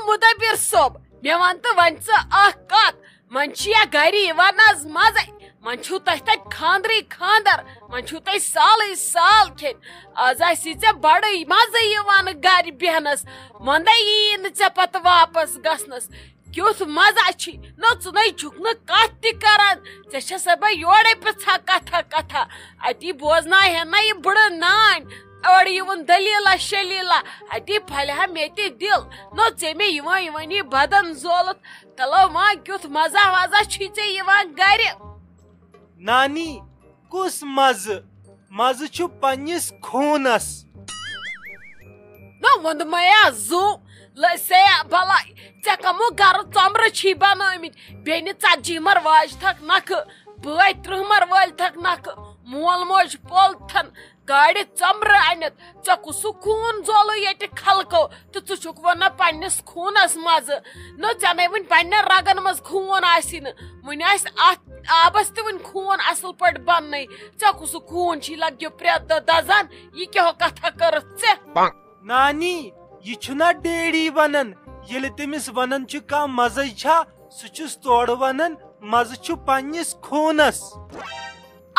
مدبر صوب مے ون تو ون کت من گھر آز مزے من چھو تہ تت خاندری خاندر من چھو تہ سالے سال کھین آز آسی ژے بڑے مزے گھر بیہنس مندے یی نہ ژے پتہ واپس گژھنس کیُتھ مزہ چھی نہ ژٕ چھُکھ نہٕ کتھ تہِ کران ژےٚ چھسے بہٕ یورے پرژھان کتھا کتھا اتی بوزناہن نہ یہِ بٕڑٕ نانۍ أڑۍ یِوان دلیٖلا شلیٖلا اتی پھلہِ ہا مےٚ تہِ دل نہ ژےٚ مےٚ یِوانی بدن زولت تلو ما کیُتھ مزہ وزہ چھی ژےٚ یِوان گرِ نانی کُس مزٕ مزٕ چھُ پننِس خوٗنس نہ ووٚنمَیا زو لسے بلاے ژےٚ کمو گرٕ ژۄمرٕ چھی بنٲمٕتۍ بیٚنہِ 40 مر واجتھکھ نکھٕ بٲے 30 مر وٲلتھکھ نکھٕ مول موج پولتھن گاڑِ ژۄمرٕ انِتھ ژےٚ کُسُک خوٗن زولو ییٚتہِ خلقو تہٕ ژٕ چھُکھ ونان پننِس خوٗنس مزٕ نہ ژےٚ نے وٕنۍ پننٮ۪ن رگن منٛز خوٗن آسی نہٕ وٕنہِ آسہِ اتھ آبس تہِ وٕنۍ خوٗن اصل پٲٹھۍ بننے ژےٚ کُسُک خوٗن چھی لگیو پرٛٮ۪تھ دۄہ دزان یہِ کیٛاہ کتھا کٔرٕتھ ژےٚ نانی یہ چھُنا ڈیڈی ونان ییٚلہِ تٔمِس ونان چھُ کانٛہہ مزے چھا سُہ چھُس تورٕ ونان مزٕ چھُ پننِس خوٗنس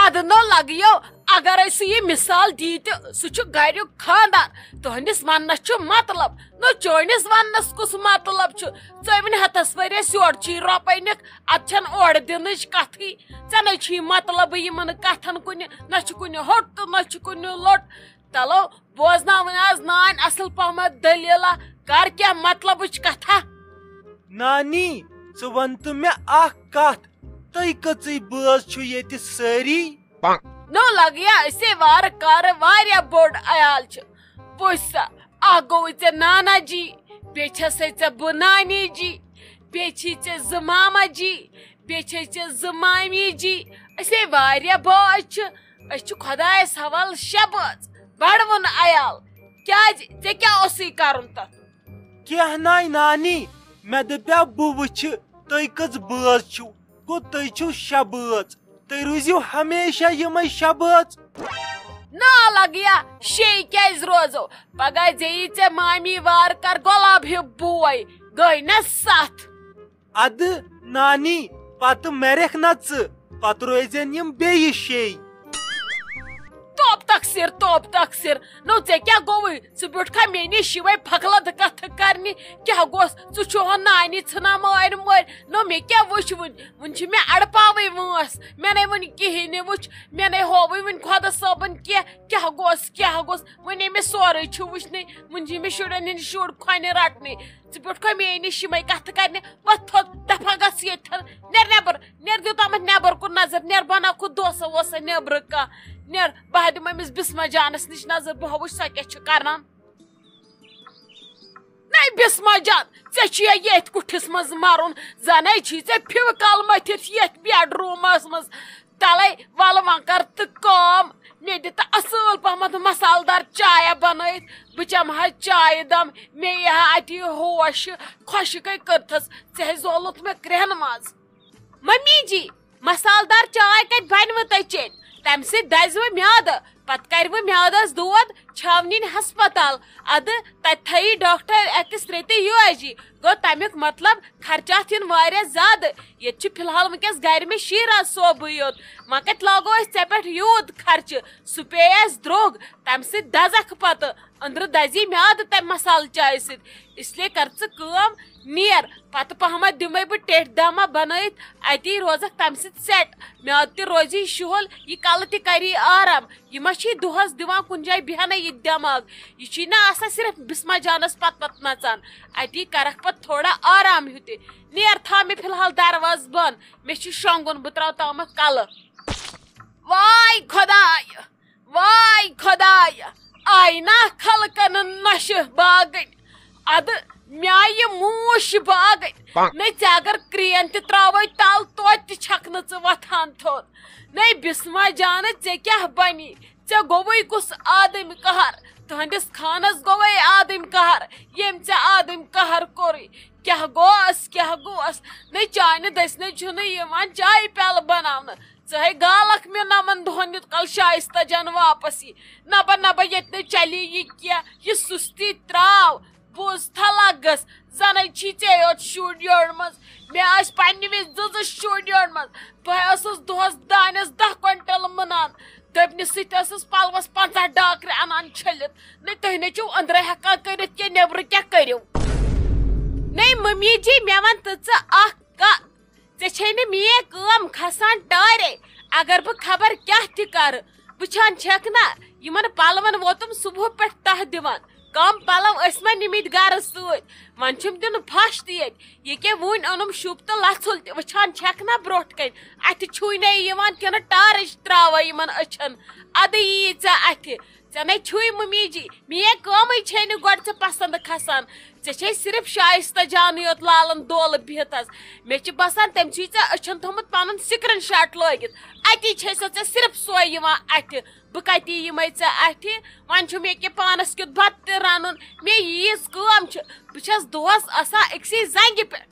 ادٕ نہ لگیو اگرے سُہ یہ مثال دی تہِ سُہ چھُ گریُک خاندار تُہنٛدِس وننس چھُ مطلب نہ چٲنِس وننس کُس مطلب چھُ ژٔمِنۍ ہتس ؤرِیس یورٕ چھی رۄپے نِکھ اتھ چھنہٕ اورٕ دِنٕچ کتھٕے ژےٚ نَے چھی مطلبٕے یِمن کتھن کُنہِ نہ چھُ کُنہِ ہوٚٹ تہٕ نہ چھُ کُنہِ لوٚٹ چلو بوزناوٕنۍ آز نانۍ اصل پہمت دلیٖلا کر کیٛاہ مطلبٕچ کتھا نانی ژٕ ون تہٕ مےٚ اکھ کتھ تُہۍ کٔژٕے بٲژ چھِو ییٚتہِ سٲری نو لگیا أسے وارٕ کارٕ واریاہ بوٚڑ عیال چھُ وٕچھ سا اکھ گوٚوُے ژےٚ نانا جی بیٚیہِ چھسے ژےٚ بہٕ نانی جی بیٚیہِ چھی ژےٚ 2 ماما جی بیٚیہِ چھے ژےٚ 2 مامی جی أسے واریاہ بٲژ چھِ أسۍ چھِ خۄدایس حوالہٕ 6 بٲژ بڑوُن عیال کیٛازِ ژےٚ کیٛاہ اوسُے کرُن تتھ کینٛہہ ناے نانی مےٚ دپیٛاو بہٕ وٕچھِ تُہۍ کٔژ بٲژ چھِو گوٚو تُہۍ چھِو 6 بٲژ تُہۍ روٗزِو ہمیشہ یِمے 6 بٲژ نا لگیا 6 کیٛازِ روزو پگاہ زیی ژےٚ مامی وارٕ کر گۄلاب ہیوٗ بوے گٔے نا 7 ادٕ نانی پتہٕ مرکھ نا ژٕ پتہٕ روزن یِم بیٚیہِ 6 توپ تقصیر نو ژےٚ کیٛاہ گوٚوُے ژٕ بیوٗٹھکھا مےٚ نِش یِوے پھکلد کتھٕ کرنہِ کیٛاہ گوٚس ژٕ چھُہن نانہِ ژھٕنان مٲرۍ مٲرۍ نو مےٚ کیٛاہ وٕچھ وٕنۍ چھِ مےٚ اڑپاوٕے وٲنٛس مےٚ نے وٕنہِ کِہیٖنۍ نہٕ وٕچھ مےٚ نے ہووٕے وٕنہِ خۄدا صٲبن کیٛاہ گوٚس وٕنہِ مےٚ سورُے چھُ وٕچھنٕے وٕنہِ چھِ مےٚ شُرٮ۪ن ہٕنٛدۍ شُرۍ کھۄنہِ رٹنہِ ژٕ بیوٗٹھکھا مےٚ نِش یِمے کتھٕ کرنہِ وۄتھ تھوٚد دفعہ گژھ ییٚتھن نیر نٮ۪بر نیر دِیوٗتامتھ نٮ۪بر کُن نظر نیر بناوکھٕ دوسا ووسا نٮ۪برٕ کانٛہہ نیر بہٕ دِمہٕ أمِس بسما جانس نِش نظر بہٕ وٕچھ سۄ کیٛاہ چھِ کران نَے بسما جان ژےٚ چھُیا ییٚتھۍ کُٹھِس منٛز مرُن زنے چھی ژےٚ فِوکال مٔتھِتھ یتھ بیڈ روٗمس منٛز تلے ولہٕ وۄنۍ کر تہٕ کٲم مےٚ دِ تہٕ اصل پہمتھ مسالدار چایا بنٲیِتھ بہٕ چمہٕ ہا چایہِ دم مےٚ یی ہا اتی ہوش خۄشکے کٔرتھس ژےٚ ہے زولُتھ مےٚ کرٛٮ۪ہن منٛز ممی جی مسالدار چاے کتہِ بنوٕ تۄہہِ چیٚنۍ تمہِ سۭتۍ دزوٕ میادٕ پتہٕ کرِوٕ میادس دود چھاو نِنۍ ہسپتال ادٕ تتہِ تھایی ڈاکٹر ایکٕس رے تہٕ یوٗ ایس جی گوٚو تمیُک مطلب خرچات یِن واریاہ زیادٕ ییٚتہِ چھُ فلحال وٕنکیٚس گرِ مےٚ شیٖراز صوبٕے یوت وۄنۍ کتہِ لاگو أسۍ ژےٚ پٮ۪ٹھ یوٗت خرچہٕ سُہ پیٚیہِ اسہِ درٛوگ تمہِ سۭتۍ دزکھ پتہٕ أنٛدرٕ دزی میادٕ تمہِ مسالہٕ چایہِ سۭتۍ اسلیے کر ژٕ کٲم نیر پتہٕ پہمتھ دِمے بہٕ ٹیٚٹھۍ دما بنٲیِتھ اتی روزکھ تمہِ سۭتۍ سیٹ میادٕ تہِ روزی شُہُل یہِ کلہٕ تہِ کری آرام یہِ ما چھی دۄہس دِوان کُنہِ جایہِ بیہنٕے یہِ دٮ۪ماغ یہِ چھی نہ آسان صرف بسما جانس پتہٕ نژان اتی کرکھ پتہٕ تھوڑا آرام ہیوٗ تہِ نیر تھاو مےٚ فلحال دروازٕ بنٛد مےٚ چھُ شۄنٛگُن بہٕ تراو تامتھ کلہٕ واے خۄدایا آیہِ نا خلقن نۄشہِ باگٕنۍ ادٕ مےٚ آیہِ یہِ موٗش باگٕنۍ نَے ژےٚ اگر کرٛین تہِ تراوے تل توتہِ تہِ چھکھ نہٕ ژٕ وۄتھان تھوٚد نَے بسما جانہٕ ژےٚ کیٛاہ بنی ژےٚ گوٚوُے کُس آدم قہر تُہنٛدِس خانس گوٚوے آدم قہر ییٚمۍ ژےٚ آدم قہر کوٚرُے کیٛاہ گوس نَے چانہِ دٔسنہٕ چھُنہٕ یِوان چایہِ پیالہٕ بناونہٕ ژٕ ہے گالکھ مےٚ نمن دۄہن یُت کال شایستہ جان واپس یی نبا ییٚتہِ نہٕ چلی یہِ کینٛہہ یہِ سُستی تراو بوز تھلگس زن چھی ے یوت شُر یورمز مے پنہ وز شُر یورمز بہٕ دۄہس دانس 10 کوینٹل منان دبنہِ سۭتۍ پلوس 50 ڈاکرِ انان چھٔلِتھ نہ تُہۍ نہ چھِو أنٛدرٕ ہٮ۪کان کٔرِتھ کینٛہہ نیبرٕ کیٛاہ کٔرِو نٔے ممی جی مےٚ وَن تہٕ ژٕ اکھ کتھ ژےٚ چھے نہٕ میٲنۍ کٲم کھسان ٹارے اگر بہٕ خبر کیٛاہ تہِ کرٕ وٕچھان چھکھ نا یِمن پلون ووتُم صبح پٮ۪ٹھ تہ دِوان کم پلو ٲسۍ مےٚ نِمٕتۍ گرٕ سۭتۍ وۄنۍ چھُم دِنہٕ پھش تہِ ییٚتہِ ییٚکیٛاہ وُنۍ اوٚنُم شُپ تہٕ لژھُل تہِ وٕچھان چھکھ نا برونٛٹھ کَنۍ اَتھِ چھُے نَے یِوان کِنہٕ ٹارٕچ تراوے یِمن أچھن اَدٕ یی ژےٚ اَتھِ ژےٚ نَے چھُے ممی جی میٲنۍ کٲمٕے چھے نہٕ گۄڈٕ ژےٚ پسنٛد کھسان ژےٚ چھے صرف شائستہ جانٕے یوت لالن دولہٕ بِہِتھ حظ مےٚ چھُ باسان تٔمۍ چھُے ژےٚ أچھن تھومُت پنُن سکرین شاٹ لٲگِتھ اتی چھے سۄ ژےٚ صرف سۄے یِوان اَتھِ بہٕ کتی یِمے ژےٚ اَتھِ وۄنۍ چھُ مےٚ کہِ پانس کیُتھ بتہٕ تہِ رنُن مےٚ ییٖژ کٲم چھِ بہٕ چھس دۄہس آسان أکسٕے زنگہِ پٮ۪ٹھ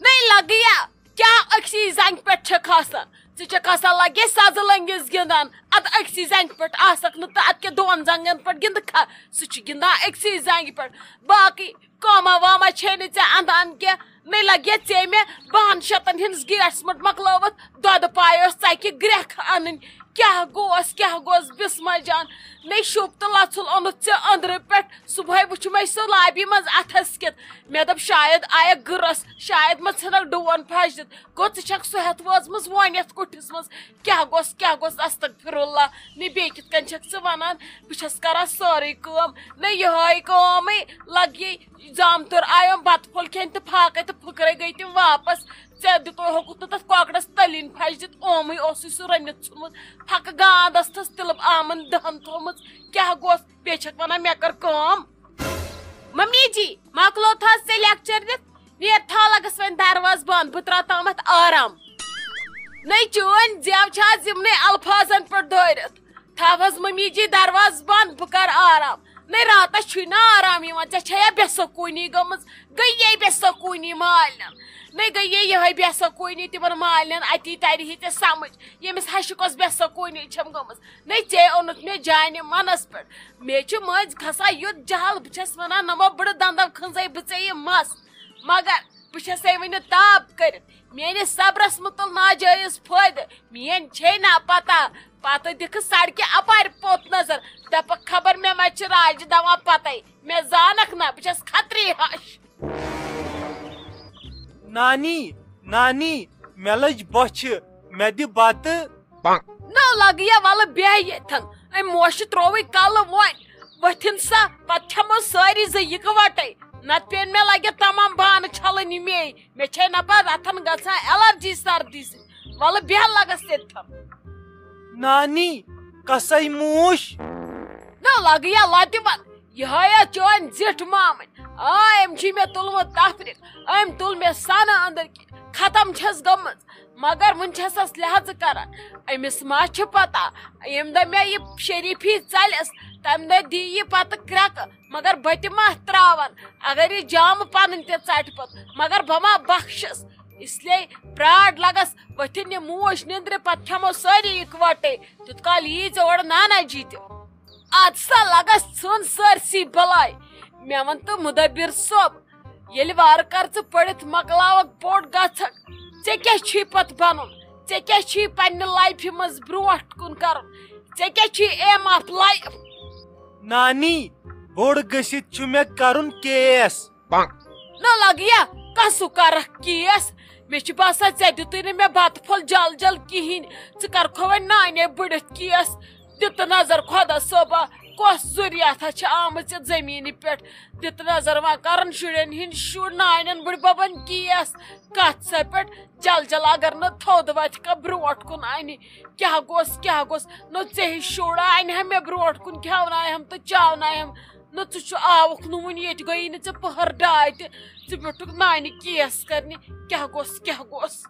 نٔے لگیا کیٛاہ أکسٕے زنگہِ پٮ۪ٹھ چھکھ آسان ژٕ چھکھ آسان لگے سزٕ لٔنگِس گِنٛدان ادٕ أکسٕے زنگہِ پٮ۪ٹھ آسکھ نہٕ تہٕ ادٕ کیٛاہ 2 زنگن پٮ۪ٹھ گِنٛدکھا سُہ چھُ گِنٛدان أکسٕے زنگہِ پٮ۪ٹھ باقٕے کٲما واما چھے نہٕ ژےٚ انٛدان کینٛہہ نٔے لگیا ژےٚ مےٚ 2 شیٚتن ہٕنٛدِس گیٹس منٛز مۄکلٲوِتھ دۄدٕ پاے ٲس ژکہِ گرٛٮ۪کھ انٕنۍ کیٛاہ گوس بسما جان نٔے شُپ تہٕ لژھُل اوٚنُتھ ژےٚ أنٛدرٕ پٮ۪ٹھ صبحٲے وٕچھمے سُہ لابی منٛز اتھس کِتھ مےٚ دوٚپ شاید آیکھ گٕرس شاید ما ژھٕنکھ ڈوٗن پھش دِتھ گوٚو ژٕ چھکھ سُہ ہٮ۪تھ وٲژمٕژ وۄنۍ یتھ کُٹھِس منٛز کیٛاہ گوٚژھ استغفراللہ نہ بیٚیہِ کِتھ کٔنۍ چھکھ ژٕ ونان بہٕ چھس کران سٲرٕے کٲم نہ یِہٲے کٲمٕے لگیے زامتُر آیوم بتہٕ پھوٚل کھٮ۪نہِ تہٕ پھاکے تہٕ پھٕکرے گٔے تِم واپس ژےٚ ہوٚکُتھ نہٕ تتھ کۄکرس تٔلِنۍ پھش دِتھ اومٕے اوسُے سُہ رٔنِتھ ژھُنمُت پھکہٕ گانٛد ٲستھس تِلہٕ آمن 10 تھومٕژ کیٛاہ گوٚژھ بیٚیہِ چھکھ ونان مےٚ کٔر کٲم ممی جی مۄکلوتھ حظ ژےٚ لیکچر دِتھ نیر تھاو لگس وۄنۍ درواز بنٛد بہٕ تراو تامتھ آرام نٔے چٲنۍ زٮ۪و چھِ آز یِمنٕے الفاظن پٮ۪ٹھ دٲرِتھ تھاو حظ ممی جی درواز بنٛد بہٕ کرٕ آرام نٔے راتس چھُے نا آرام یِوان ژےٚ چھےٚ یا بے سکوٗنی گٔمٕژ گٔیے بے سکوٗنی مالنٮ۪ن نٔے گٔیے یِہے بے سکوٗنی تِمن مالنٮ۪ن اتی ترِہی ژےٚ سمجھ ییٚمِس ہشہِ کۄس بے سکوٗنی چھم گٔمٕژ نٔے ژےٚ اوٚنُتھ مےٚ جانہِ منس پٮ۪ٹھ مےٚ چھُ مٔنٛزۍ کھسان یُتھ جہل بہٕ چھس ونان نمو بٕڑٕ دنٛدو کھنٛزے بہٕ ژےٚ یہِ مس مگر بہٕ چھسے وٕنہِ تاپ کٔرِتھ میٲنِس صبرس مہ تُل ناجٲیز فٲیدٕ میٲنۍ چھے نا پتہ پتہٕ دِکھٕ سڑکہِ اپارِ پوٚت نظر دپکھ خبر مےٚ ما چھِ راجہِ دوا پتے مےٚ زانکھ نا بہٕ چھس کھتری ہش نانی نانی مےٚ لٔج بۄچھِ مےٚ دِ بتہٕ نہ لگیا ولہٕ بیٚہہ ییٚتھن أمۍ موشہِ ترووٕے کلہٕ وۄنۍ ؤتھِن سا پتہٕ کھٮ۪مو سٲری 2 اِکوٹے نتہٕ پیٚن مےٚ لگہِ تمام بانہٕ چھلٕنۍ مے چھے نہ پتہٕ اتھن گژھان ایلرجی سردی سۭتۍ ولہٕ بیٚہہ لگس ییٚتھن نانی کسے موٗش نہ لگیا لتہِ بد یِہے چٲنۍ زِٹھ مامٕنۍ أمۍ چھُے مےٚ تُلمُت تفریٖق أمۍ تُل مےٚ سنہٕ أنٛدٕر کِنۍ ختم چھس گٔمٕژ مگر وُنہِ چھسس لحاظہٕ کران أمِس ما چھِ پتہ ییٚمہِ دۄہ مےٚ یہِ شریٖفی ژلٮ۪س تمہِ دۄہ دی یہِ پتہٕ کرٛٮ۪کہٕ مگر بہٕ تہِ ما تراون اگر یہِ جامہٕ پنٕنۍ تہِ ژٹہِ پتہٕ مگر بہٕ ما بخشس اسلیے پرٛاڈ لگس ؤتھِن یہِ موج نِندرِ پتہٕ کھٮ۪مو سٲری اِکوٹے تیُت کال یی ژےٚ اورٕ نانا جی تہِ اد سا لگس ژھٕن سٲرسٕے بلاے مےٚ ون تہٕ مُدبر صٲب ییٚلہِ وارٕ کار ژٕ پٔرِتھ مۄکلاوکھ بوٚڑ گژھکھ ژےٚ کیٛاہ چھُے پتہٕ بنُن ژےٚ کیٛاہ چھُے پننہِ لایفہِ منٛز برونٛٹھ کُن کرُن ژےٚ کیٛاہ چھُے ایم آف لایف نانی بوٚڑ گٔژھِتھ چھُ مےٚ کرُن کیس نہ لگیا کسُہ کرکھ کیس مےٚ چھُ باسان ژےٚ دِتُے نہٕ مےٚ بتہٕ پھوٚل جل جل کِہینۍ ژٕ کرکھو وۄنۍ نانے بٔڑِتھ کیس دِتہٕ نظر خۄدا صٲبا کۄس ضروٗریاتھا چھِ آمٕژ یتھ زٔمیٖنہِ پٮ۪ٹھ دِتہٕ نظر وۄنۍ کرن شُرٮ۪ن ہٕنٛدۍ شُرۍ نانٮ۪ن بٕڈببن کیس کتھ سا پٮ۪ٹھ جل جل اگر نہٕ تھوٚد وتھِ کانٛہہ برونٛٹھ کُن انہِ کیٛاہ گوٚژھ نہ ژےٚ ہِش شُر انہِ ہا مےٚ برونٛٹھ کُن کھٮ۪ونایم تہٕ چاونایم نہ ژٕ آوُکھ نہٕ وُنہِ ییٚتہِ گٔیی نہٕ ژےٚ پٔہر ڈاے تہِ ژٕ بیوٗٹھُکھ نانہِ کیس کرنہِ کیٛاہ گوٚژھ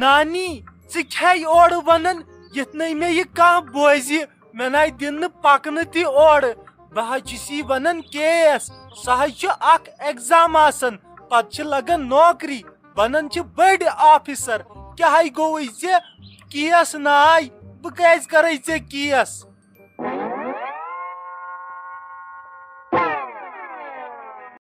نانی ژٕ کھے اورٕ ونان یتھ نَے مےٚ یہِ کانٛہہ بوزِ مےٚ ناے دِنہٕ نہٕ پکنہٕ تہِ اورٕ بہٕ حظ چھُس یی ونان کیس سُہ حظ چھُ اکھ ایگزام آسان پتہٕ چھِ لگان نوکری بنان چھِ بٔڑۍ آفیسر کیٛاہ گوٚوُے ژےٚ کیس ناے بہٕ کیازِ کرے ژےٚ کیس